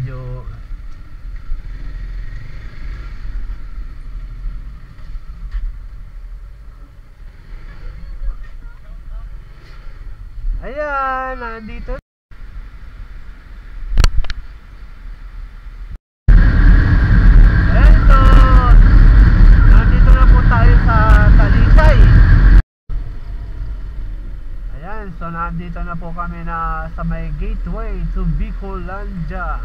medyo ayan, nandito. Eto, nandito na po tayo sa Talisay. Ayan, so nandito na po kami na sa may gateway to Bicolandia.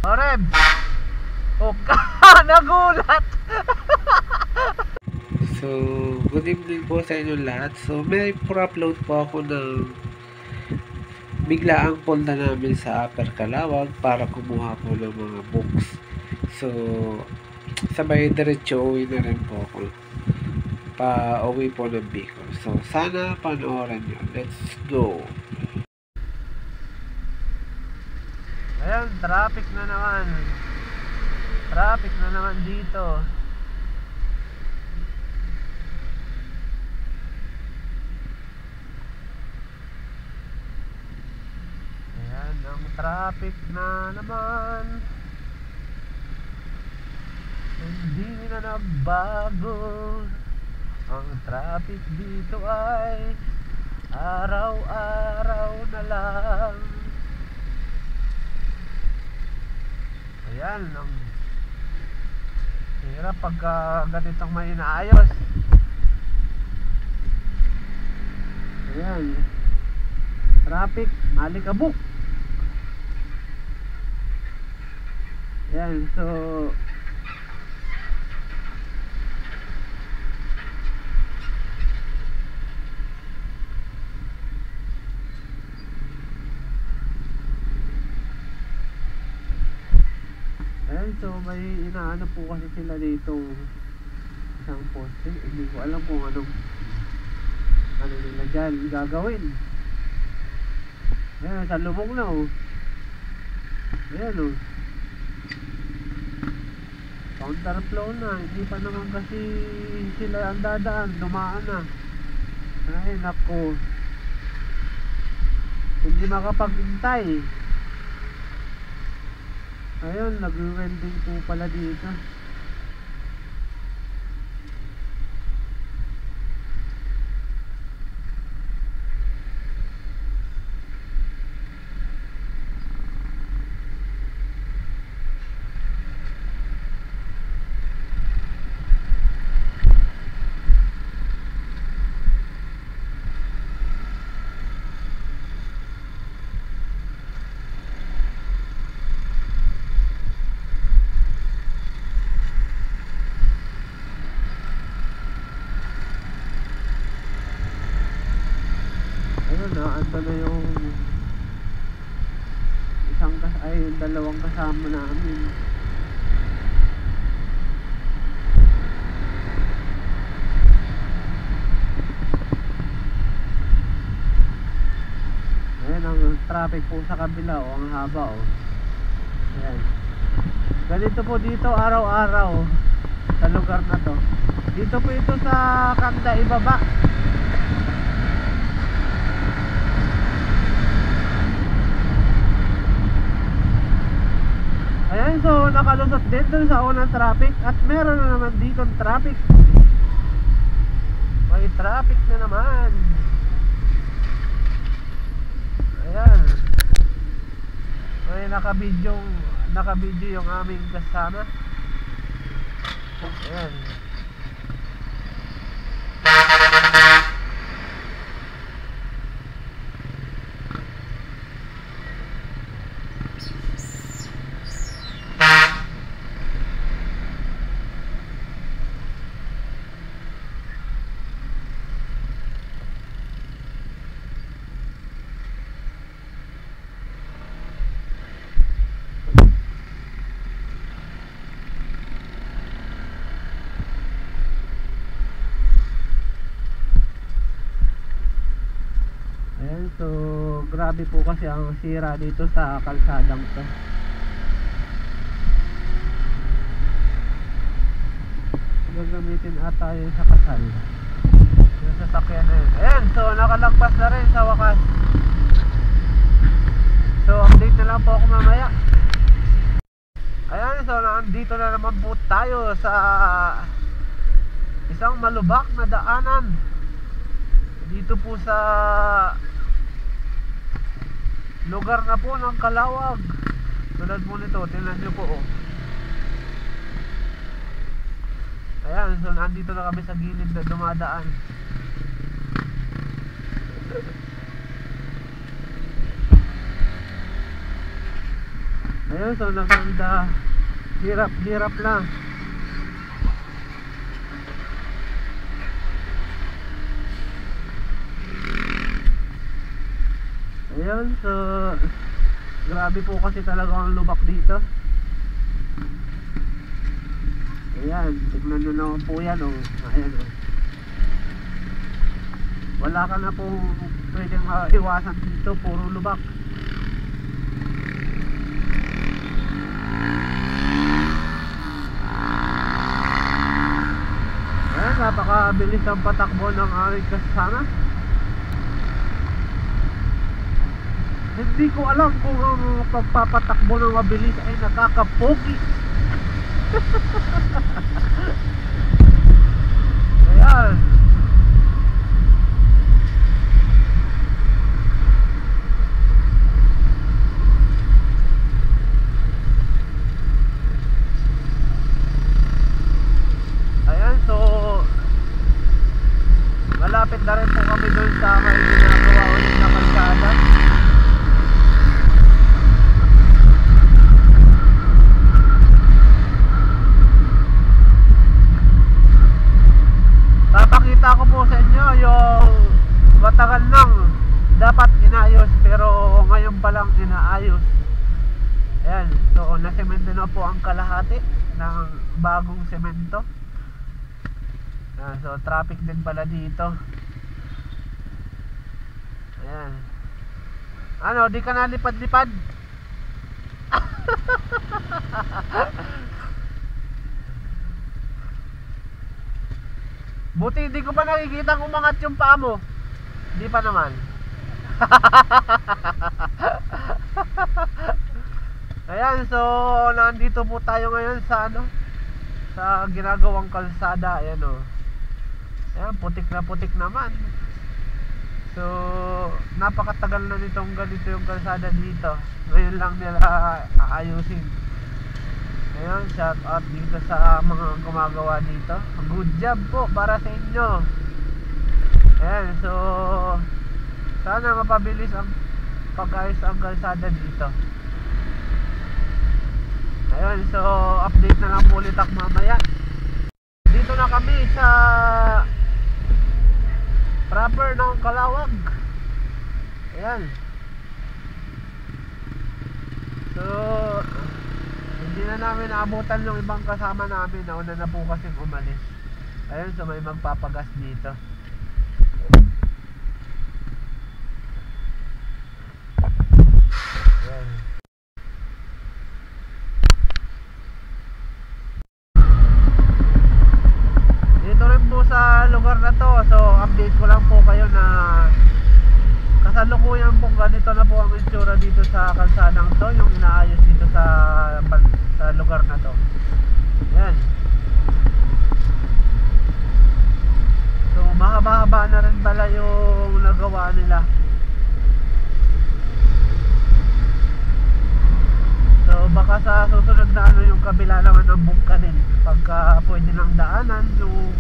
O Rebs, o nagulat. So, good evening po sa inyo lahat. So, may upload po ako ng biglaang punta namin sa Upper Calawag para kumuha po ng mga books. So, sabay diretso uwi na rin po ako. Pa-uwi po ng Bicol. So, sana panoorin nyo. Let's go! Ayan, traffic na naman. Traffic na naman dito. Ayan, ang traffic na naman. Hindi na nagbago. Ang traffic dito ay araw-araw na lang. Ayan, ang hirap pagka ganitong may inaayos. Ayan, traffic, malikabok. Ayan, so may inaano po kasi sila dito isang poste. Hindi ko alam kung ano nila dyan gagawin. Ayan, sa lubog na oh. Ayan oh, counterflow na. Hindi pa naman kasi sila ang dadaan, dumaan na. Ay nako, hindi makapaghintay. Ayun, nag-welding po pala dito. Ando na yung dalawang kasama namin. Ayan ang traffic po sa kabila oh, ang haba oh. Ayan, ganito po dito araw-araw sa lugar na to. Dito po ito sa Kanda ibaba. Ayan, so nakalusot din dun sa unang traffic. At meron na naman dito traffic. May traffic na naman. Ayan, may nakabidyo yung aming kasama. Ayan. So grabe po kasi ang sira dito sa kalsadang to. Gagamitin ata yun sa kasal yung sasakyan na yun. Ayan, so nakalagpas na rin sa wakas. So update na lang po ako mamaya. Ayan, so nandito na naman po tayo sa isang malubak na daanan dito po sa lugar na po ng Calawag. Tulad po nito, tingnan nyo po oh. Ayan, so nandito na kami sa gilid na dumadaan. Ayan, so nakanda hirap lang. Ayan, so grabe po kasi talaga ang lubak dito. Ayan, tignan nyo naman po yan oh. Ayan oh. Wala ka na po pwedeng iwasan dito, puro lubak. Ayan, napakabilis ang patakbo ng aming kasama. Hindi ko alam kung ang pagpapatakbo ng mabilis ay nakakapogi. Ayan. Ayan, so malapit na rin po kami doon sa may ginagawa ulit na kalsada. Papakita ko po sa inyo yung matagal nang dapat inaayos pero ngayon pa lang inaayos. Ayan, so nasemento na po ang kalahati ng bagong semento. Ayan, so traffic din pala dito. Ayan. Ano, di ka nalipad-lipad? Buti hindi ko pa nakikita kung umangat yung paa mo. Hindi pa naman. Ayan, so nandito po tayo ngayon sa ano, sa ginagawang kalsada. Ayan o. Ayan, putik na putik naman. So napakatagal na nitong ganito yung kalsada dito. Ngayon lang nila aayusin. Ayan, shout out dito sa mga gumagawa dito. Good job po para sa inyo. Ayan, so sana mapabilis ang pag-ayos ang kalsada dito. Ayan, so update na lang po ulit ako mamaya. Dito na kami sa proper ng Calawag. Ayan. So hindi na namin naabutan yung ibang kasama namin. Nauna na po kasi umalis. Ayun, so may magpapagas dito. Ayan. Dito rin po sa lugar na to. So update ko lang po kayo na kasalukuyan pong ganito na po ang itsura dito sa kalsadang to, yung inaayos dito sa lugar na to. Yan. So mahaba-haba na rin pala yung nagawa nila. So baka sa susunod na ano yung kabila naman ang bungkanin pagka pwede nang daanan yung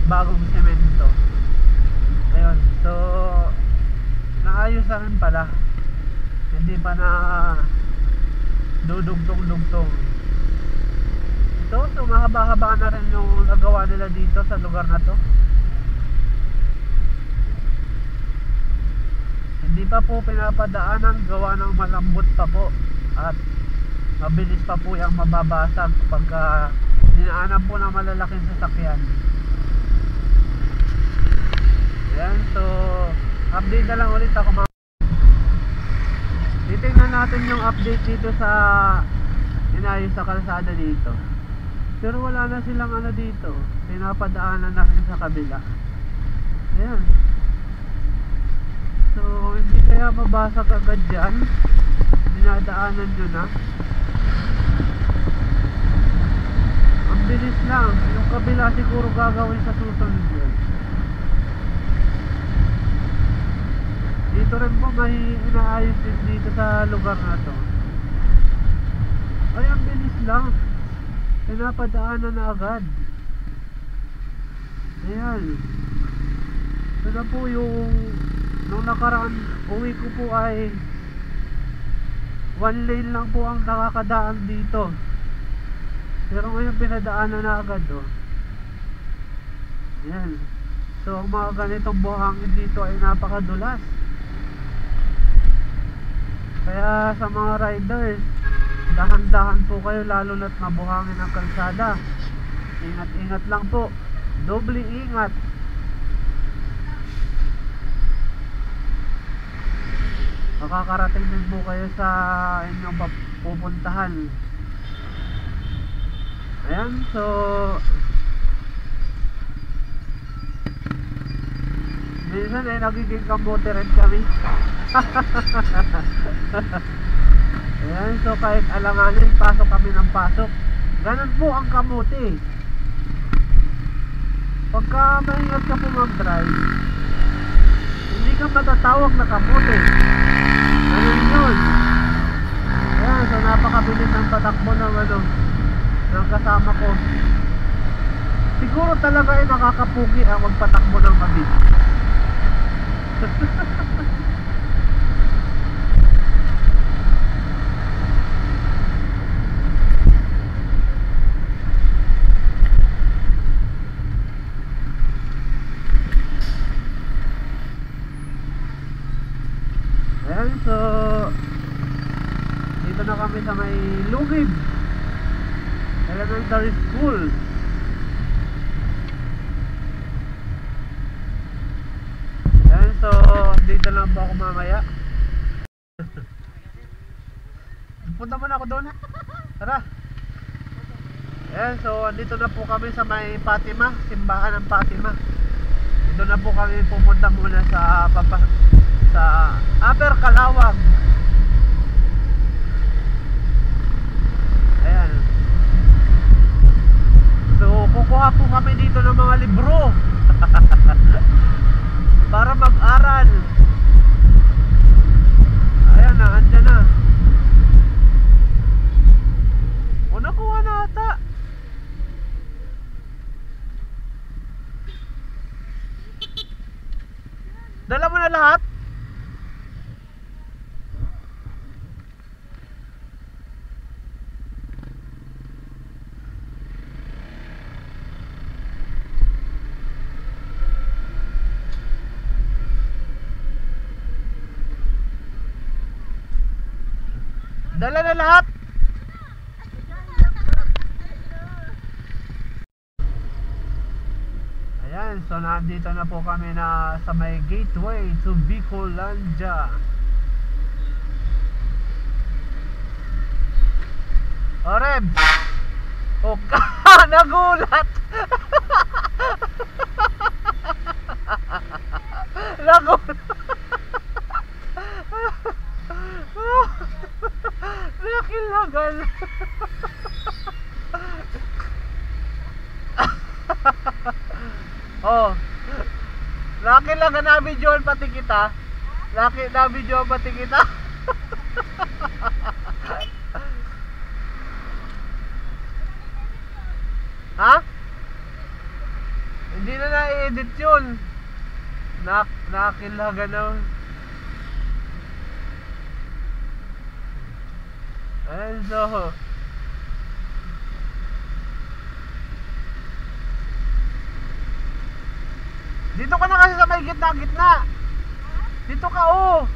bagong semento. Ayun, so naayos na rin pala. Hindi pa na dudugtong-dugtong. So mahaba-haba na rin yung nagawa nila dito sa lugar na to. Hindi pa po pinapadaanan, gawa ng malambot pa po at mabilis pa po yung mababasag pagka dinaanan po ng malalaking sasakyan. Ayan, so update na lang ulit ako mga. Titingnan natin yung update dito sa inayos sa kalsada dito. Pero wala na silang ano dito, pinapadaanan na rin sa kabila. Ayan. So hindi kaya mabasag agad dyan. Dinadaanan nyo na. bilis lang. Yung kabila siguro gagawin sa susunod yun. Dito rin po may inaayos din dito sa lugar na to. Ay, ang bilis lang. Pinapadaanan na agad. Ayan. Ito na po yung nung nakaraan uwi ko po ay 1 lane lang po ang nakakadaan dito. Pero ngayon pinadaanan na agad oh. Ayan. So ang mga ganitong buhangin dito ay napakadulas. Kaya sa mga riders, dahan-dahan po kayo lalo na't mabuhangin ang kalsada. Ingat-ingat lang po. Doble ingat. Makakarating din po kayo sa inyong pupuntahan. Ayan, so minsan ay nagiging kamote rin kami. Ayan, so kahit alanganin, pasok kami ng pasok. Ganun po ang kamote. Pagka maingat ka po mag-drive, hindi ka matatawag na kamote. Ganun yun. Ayan, so napakabilis ng patakbo ng ng kasama ko. Siguro talaga ay nakakapugi ang magpatakbo ng mabilis. Ayan, so dito na kami sa may Lugib Elementary School. Ayan, so dito lang po ako mamaya. Punta muna ako doon. Tara. Ayan, so andito na po kami sa may Fatima, simbahan ng Fatima. Dito na po kami pupunta muna sa Upper Calawag. Ayan. So kukuha po kami dito ng mga libro para mag-aral. Ayan na, andyan na. O nakuha na ata. Dala mo na lahat? Dala na lahat? Ayan, so nandito na po kami na sa may gateway to Bicolandia. O Reb! O ka! Nagulat! Nagulat! Nakilagal! Oh, nakilagan na video pati kita. Na video pati kita. Ha? Hindi na na-edit yun. Nakilagan na. And so dito ka na kasi sa may gitna. Dito ka oh.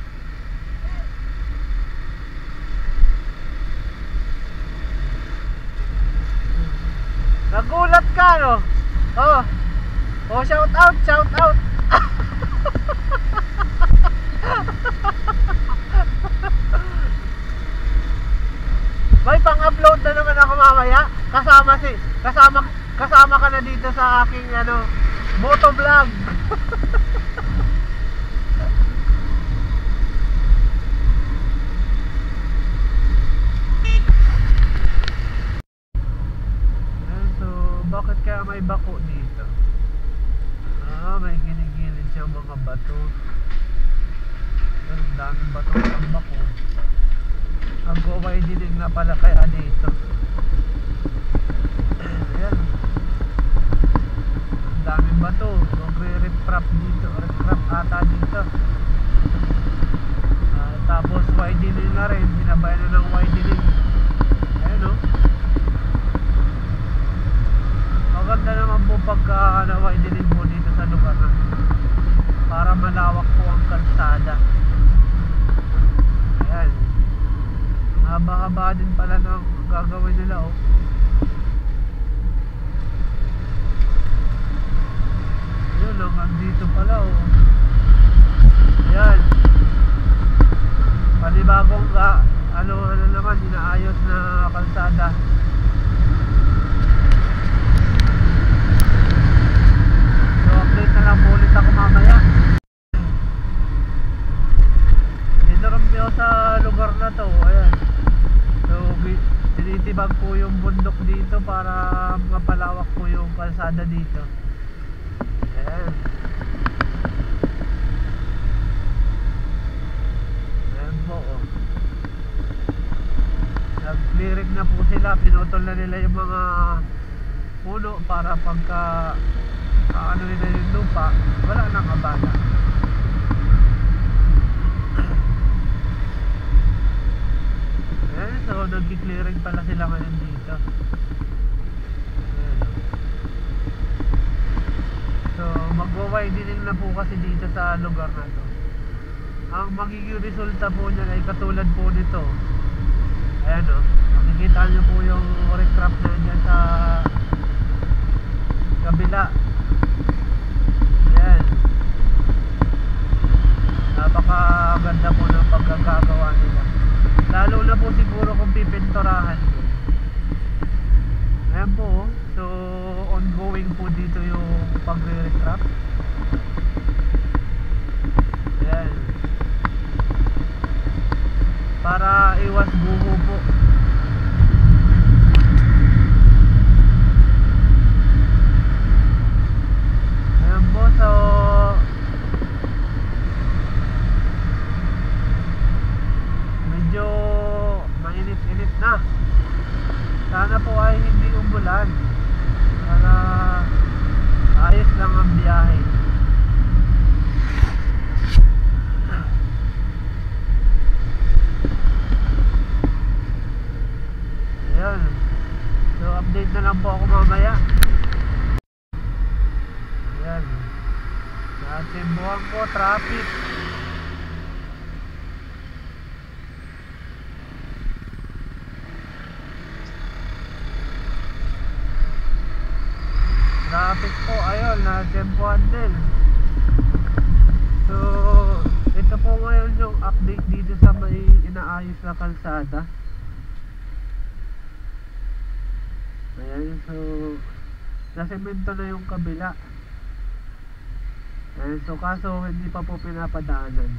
Nagulat ka no? Oh. Oh, shout out. May pang-upload na naman ako mamaya. Kasama ka na dito sa aking motovlog. So may bako dito. May ginigilid siya mga bato. Ang daming bato ng bako. Ang gaway dinig na pala kaya dito. Ayan. Ang daming bato. Magre-riprap dito. Riprap ata dito. Tapos widening na rin. Sinabay na ng widening. Ayan o. Maganda naman po pagka na-widening po dito sa lugar na para malawak po ang kalsada. Ayan. Haba-haba din pala ng gagawin nila oh. Ayun hanggang dito pala oh. Ayan. Panibagong ano naman inaayos na kalsada. So update na lang po ulit ako mamaya. Dito rin po sa lugar na to. Ayan. So tinitibag po yung bundok dito para mapalawak po yung kalsada dito. Ayan. Ayan po oh. Nag-clearing na po sila. Pinutol na nila yung mga puno para pagka ano nila yung lupa wala nang abala. Ayan, so nag-clearing pala sila ngayon dito. Ayan. So magwa-widening na po kasi dito sa lugar na to. Ang magiging resulta po niyan ay katulad po nito. Ayan o, makikita nyo po yung recraft na dyan sa kabila. Ayan. Napakaganda po ng pagkakagawa nila. Lalo na po siguro kung pipinturahan. Ayan po, so ongoing po dito yung pagre-recraft. Ayan. Para iwas buho po. Ayan po, so medyo mainit-init na. Sana po ay hindi umulan para ayos lang ang biyahe. Ayan. So update na lang po ako mamaya. Ayan. Sa Timbuhan po, traffic. Traffic po, ayun, na Timbuhan din. So ito po ngayon yung update dito sa may inaayos na kalsada. Ayan, so nasemento na yung kabila. Ayan, so kaso hindi pa po pinapadaanan.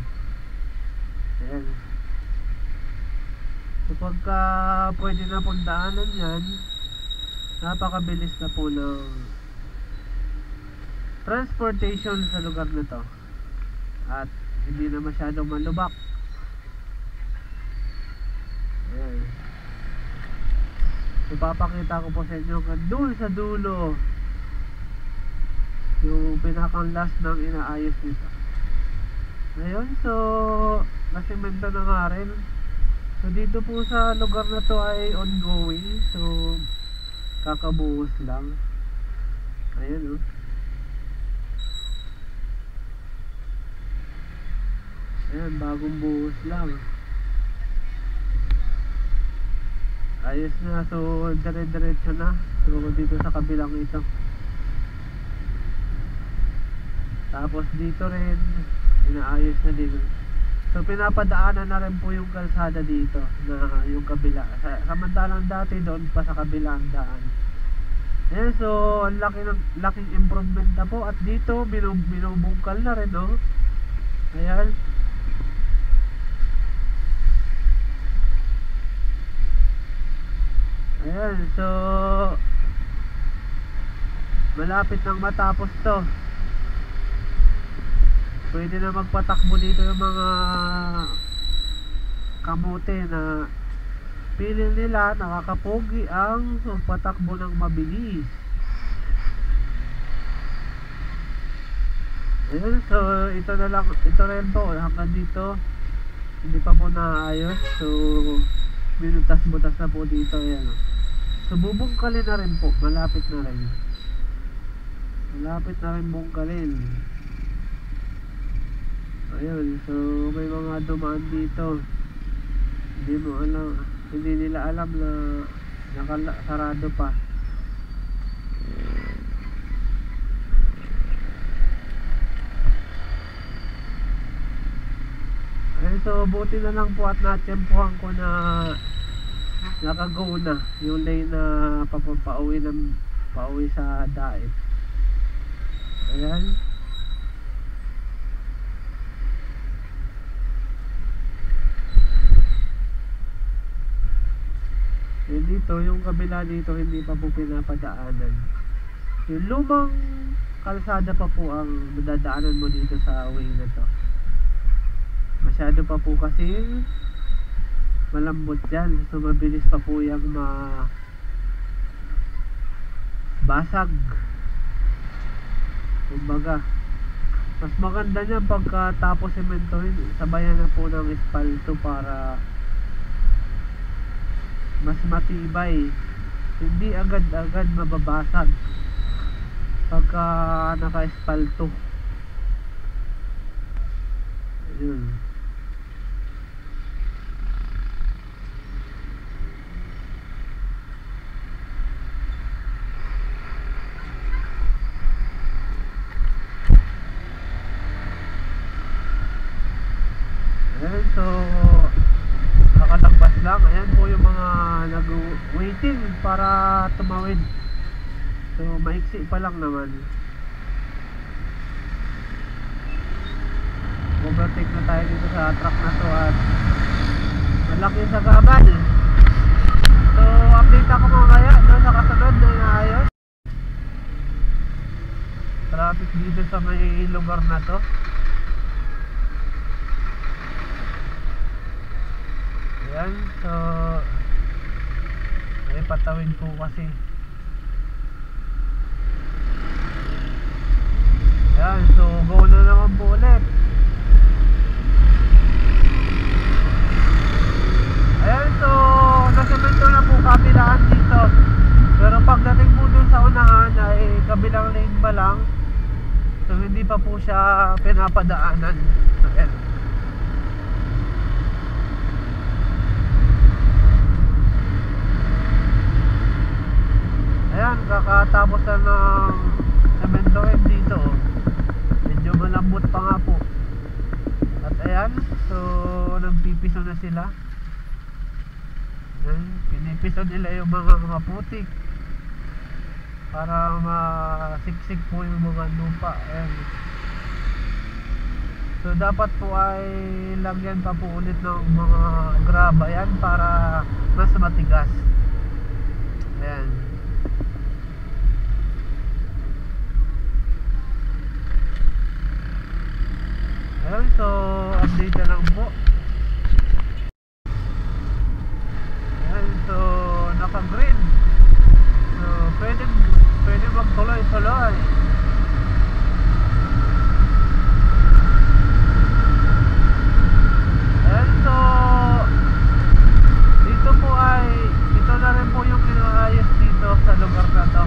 Ayan. So pagka pwede na pong daanan yan, napakabilis na po ng transportation sa lugar na to. At hindi na masyadong malubak. Ayan. Ipapakita ko po sa inyo doon sa dulo yung pinakang last ng inaayos nito. Ngayon, so nasemento na nga rin. So dito po sa lugar na to ay ongoing. So kakabuhos lang. Ayan oh. Ayan, bagong buhos lang. Ayos na, so dire-diretso na. So dito sa kabilang ito. Tapos dito rin inaayos na din. So pinapadaanan na rin po yung kalsada dito na yung kabila. Samantalang dati doon pa sa kabilang daan. Ayan, so ang laking improvement na po. At dito binubungkal na rin oh. Ayan. Ayan, so malapit nang matapos to. Pwede na magpatakbo dito yung mga kamote na piling nila nakakapogi ang patakbo ng mabilis. Ayun, so ito na lang, ito rin po hanggang dito hindi pa po naayos. So binutas-butas na po dito. Ayan, so bubungkalin na rin po, malapit na rin bungkalin. Ayun, so may mga dumaan dito, hindi nila alam na sarado pa. Ayun, so buti na lang po at natsempuhan ko na nakagaw na yung lane na pauwi sa Daet. Ayan. Dito, yung kabila dito hindi pa po pinapadaanan. Yung lumang kalsada pa po ang madadaanan mo dito sa way na to. Masyado pa po kasi malambot dyan, so mabilis pa po yung basag. Kumbaga, mas maganda niya pagkatapos sementohin, sabayan na po ng espalto para mas matibay, hindi agad-agad mababasag pagka naka-espalto. Ayun. Ayun, so nakalagpas lang. Ayan po yung mga nag-waiting para tumawid. So maiksi pa lang naman. Overtake na tayo dito sa truck na to at malaki sa gaban. So update ako mamaya doon sa kasunod na inaayos. Traffic dito sa may lugar na to. Ayan, so may patawid po kasi. Ayan, so go na naman po ulit. Ayan, so nasemento na po kabilaan dito. Pero pagdating po dun sa unahan ay kabilang lane pa lang. So hindi pa po siya pinapadaanan. Ayan. Ayan, kakatapos na ng sementohin dito. Medyo malambot pa nga po. At ayan, so nagpipiso na sila. Ayan, pinipiso nila yung mga putik para masiksik po yung mga lupa. Ayan. So dapat po ay lagyan pa po ulit ng mga graba yan para mas matigas. Ayan. Ayan, so update na lang po. Ayan, so naka-green. So pwede magtuloy-tuloy. Ayan, so dito po ay ito na rin po yung pinaayos dito sa lugar na to.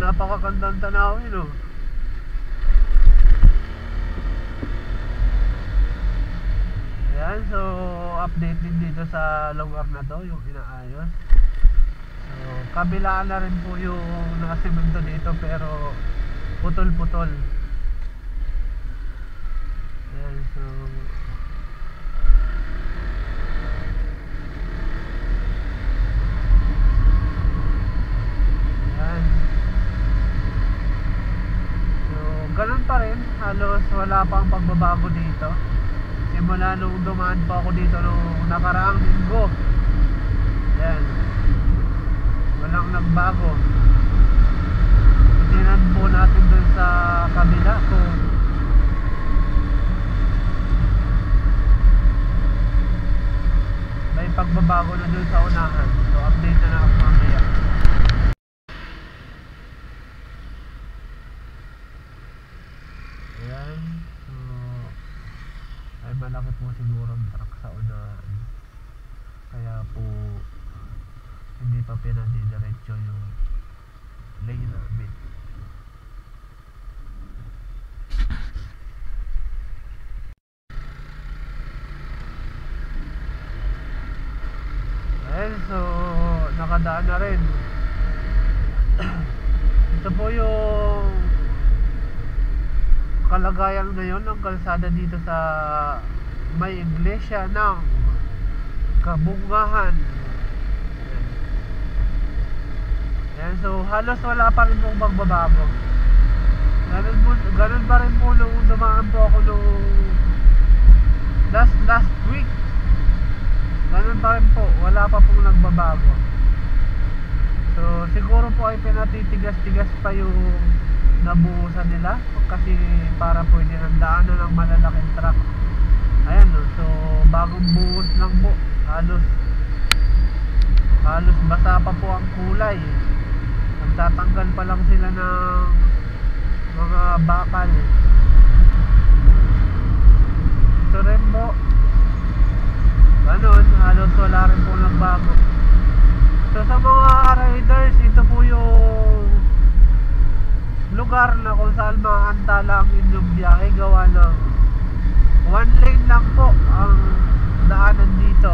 Napakagandang tanawin, oh. Ayan, so update din dito sa lugar na to yung inaayos. So, kabilaan na rin po yung nakasimento dito pero putol-putol. Ayan, so ayan. So, ganun pa rin. Halos wala pang pagbabago dito. Simula nung dumaan pa ako dito nung nakaraang linggo. Ayan. Walang nagbago. Tingnan po natin dun sa kabila kung may pagbabago na dun sa unahan. So update na ako mamaya. Ayan. So ay malaki po siguro ang truck sa unahan. Kaya po hindi pa pinadidiretso yung lane namin. Ayan, so nakadaan na rin. Ito po yung kalagayan ngayon ng kalsada dito sa may iglesia ng Kabungahan. Ayan, so halos wala pa rin pong magbabago. Ganun pa rin po nung dumaan po ako nung last week. Ganun pa rin po, wala pa pong nagbabago. So siguro po ay pinatitigas-tigas pa yung nabuhusan nila kasi para pwede ng daanan ng malalaking truck. Ayan, no? So bagong buhos lang po, halos basa pa po ang kulay. Nagtatanggal pa lang sila ng mga bakal. Ito rin po ganun, halos wala rin po nagbago. So sa mga riders, ito po yung lugar na kung saan maantala ang inyong biyahe. Gawa ng one lane lang po ang daanan dito.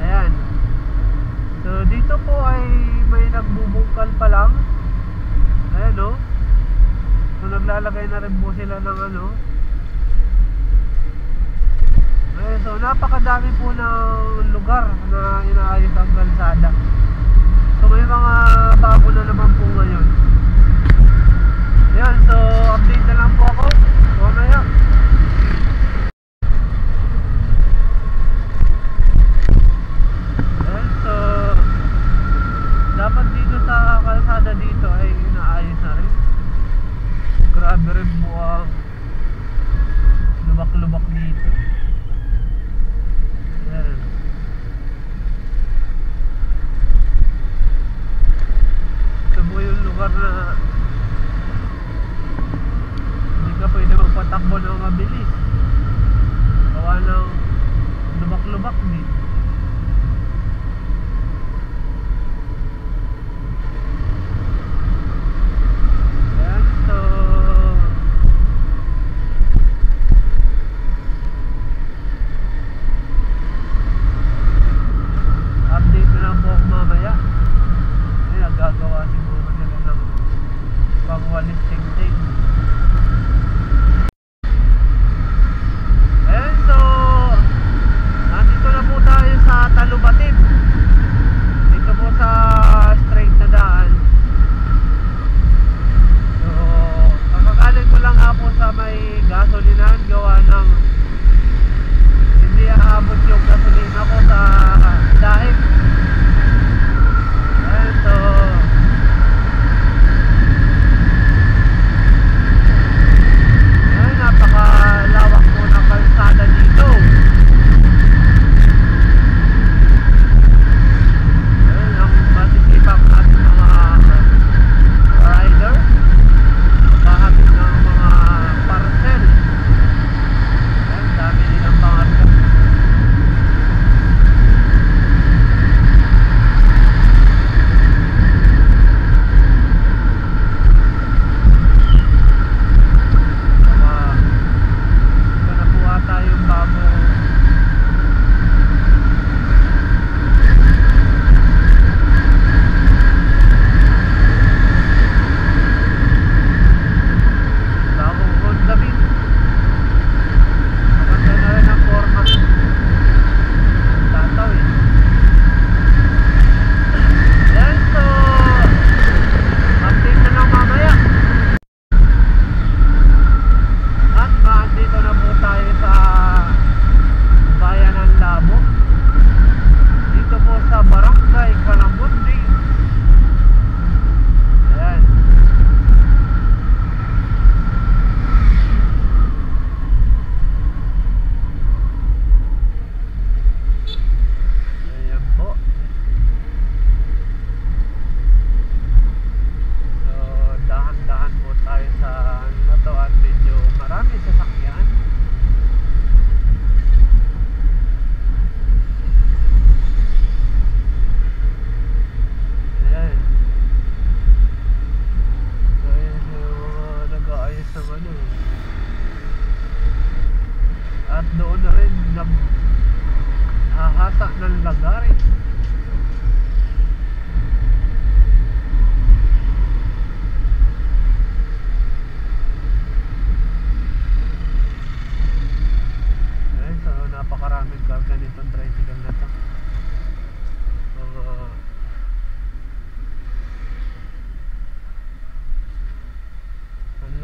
Ayan. So dito po ay may nagbubungkal pa lang. Ayan, no? So naglalagay na rin po sila ng ano. Ayan, so napakadami po ng lugar na inaayos ang kalsada. So may mga bago na naman po ngayon. Ayan, so update na lang po ako mamaya. Ayan, so dapat dito sa kalsada dito ay inaayos na rin. Grabe rin po ang lubak-lubak dito. Ayan. Ito po yung lugar na hindi ka pwede magpatakbo ng mabilis. Gawa ng lubak-lubak dito.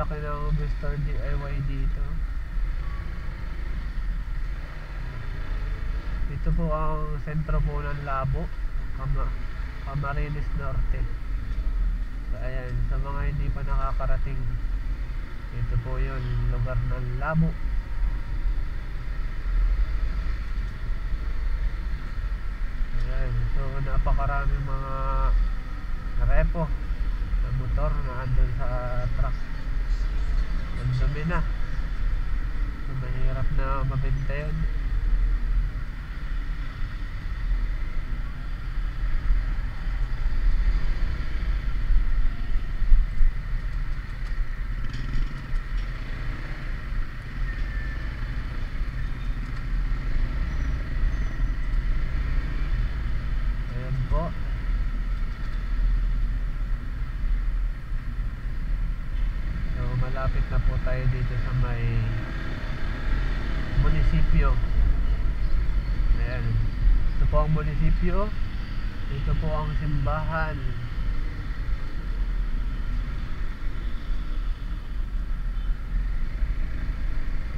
laki ng Mr. DIY dito. Ito po ang sentro po ng Labo, Camarines Norte. So ayan, sa mga hindi pa nakakarating, ito po yun, lugar ng Labo. Ayan, so napakaraming mga repo na motor na andun sa truck. Ang dumi na, so mahirap na mabenta yun. Malapit na po tayo dito sa may munisipyo. Ayan, ito po ang munisipyo, ito po ang simbahan.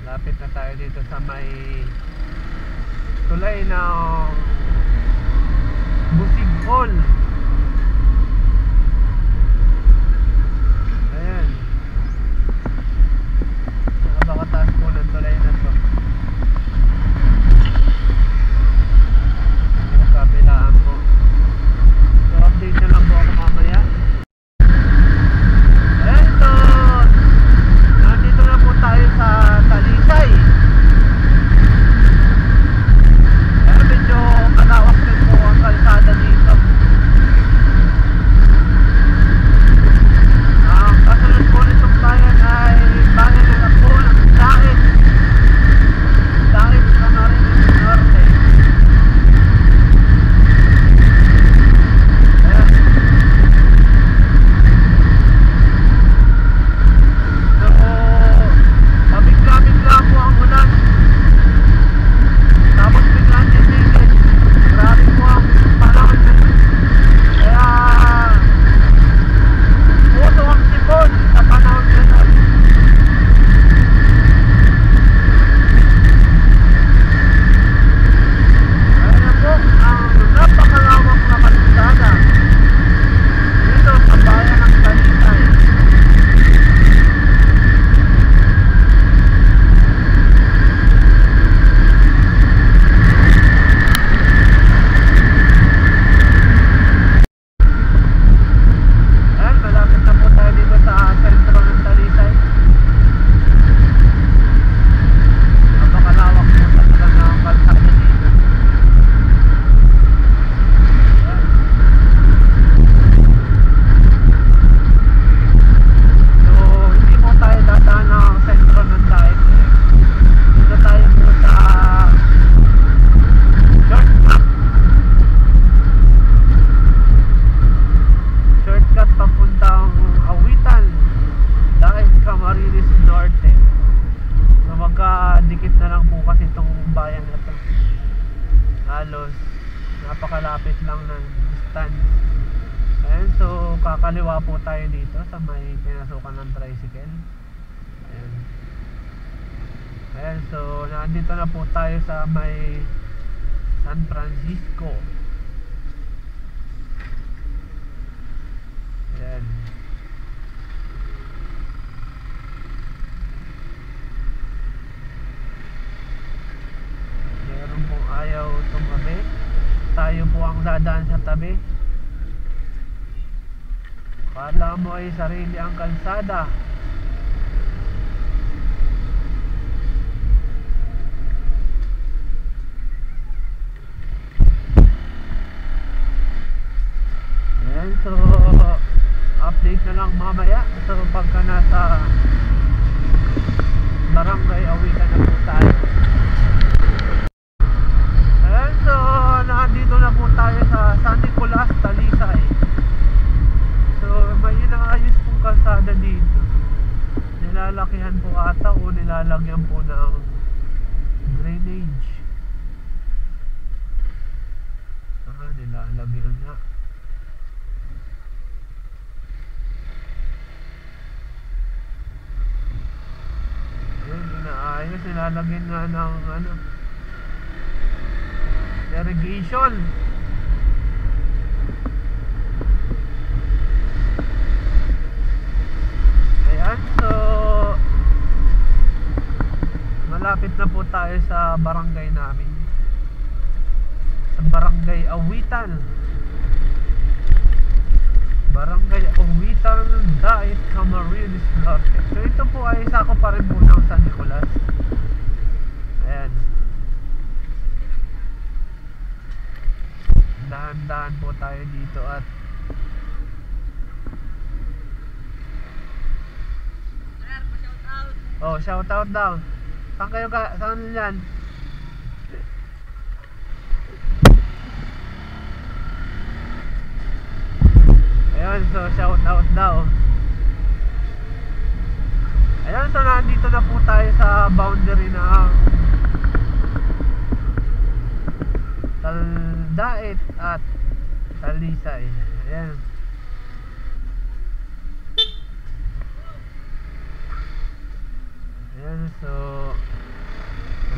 Malapit na tayo dito sa may tulay ng Busigol. Napakataas po ng tulay na to. Kabilaan po. So update nyo lang po ako mamaya. Eto, nandito na po tayo sa Talisay. Pero medyo malawak din po ang kalsada dito. Ang kasunod po nitong bayan ay bayan na po ng Dahit Camarines Norte. Ayan. So pabigla-bigla po ang ulan, tapos biglang titigil. Grabe po ang panahon na. Kaya puto ang sipon sa panahon na. Ang napakalawak na kalsada dito sa bayan ng Talisay. Ayan, malapit na po tayo dito sa sentro ng Talisay. Napakalawak po talaga ng kalsada dito. Camarines Norte. So magkadikit na lang po kasi itong bayan na ito. Halos napakalapit lang ng distance. Ayan, so kakaliwa po tayo dito sa may pinasukan ng tricycle. Ayan. Ayan, so nandito na po tayo sa may San Francisco. Ayan. Ayaw tumabi, tayo po ang dadaan sa tabi. Akala mo ay sarili ang kalsada. Ayan, so update na lang mamaya. So pagka nasa Barangay Awitan na po tayo. So, nandito na po tayo sa San Nicolas, Talisay. So, may inaayos pong kalsada dito. Nilalakihan po ata o nilalagyan po ng drainage. Nilalagyan na. lalagyan nga ng ano, irrigation. Ayan, so malapit na po tayo sa barangay namin, sa Barangay Awitan. Barangay Awitan, Dait, Camarines Norte. So ito po ay sakop pa rin po ng San Nicolas. Ayan, dahan-dahan po tayo dito at oh, shout out daw. Saan kayo ka? Saan yan? Ayan, so shout out daw. Ayan, so nandito na po tayo sa boundary ng Taldait at Talisay. Ayan. Ayan, so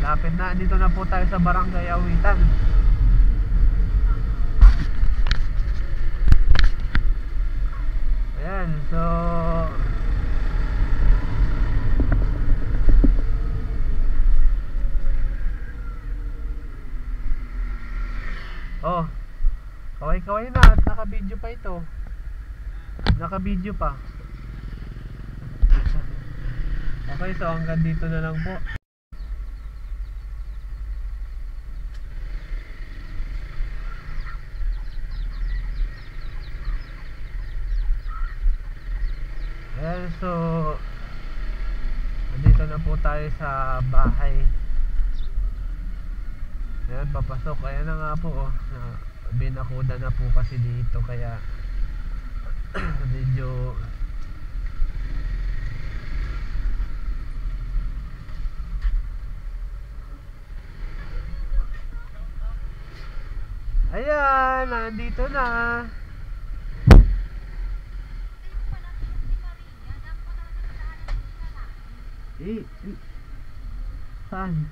malapit na, dito na po tayo sa Barangay Awitan. Ayan, so oh, kaway-kaway na at naka-video pa ito. Naka-video pa. Okay, so hanggang dito na lang po. Ayan, so dito na po tayo sa bahay. Ayan, papasok. Ayan na nga po, oh. Binakuda na po kasi dito, kaya medyo ayan, nandito na. Saan?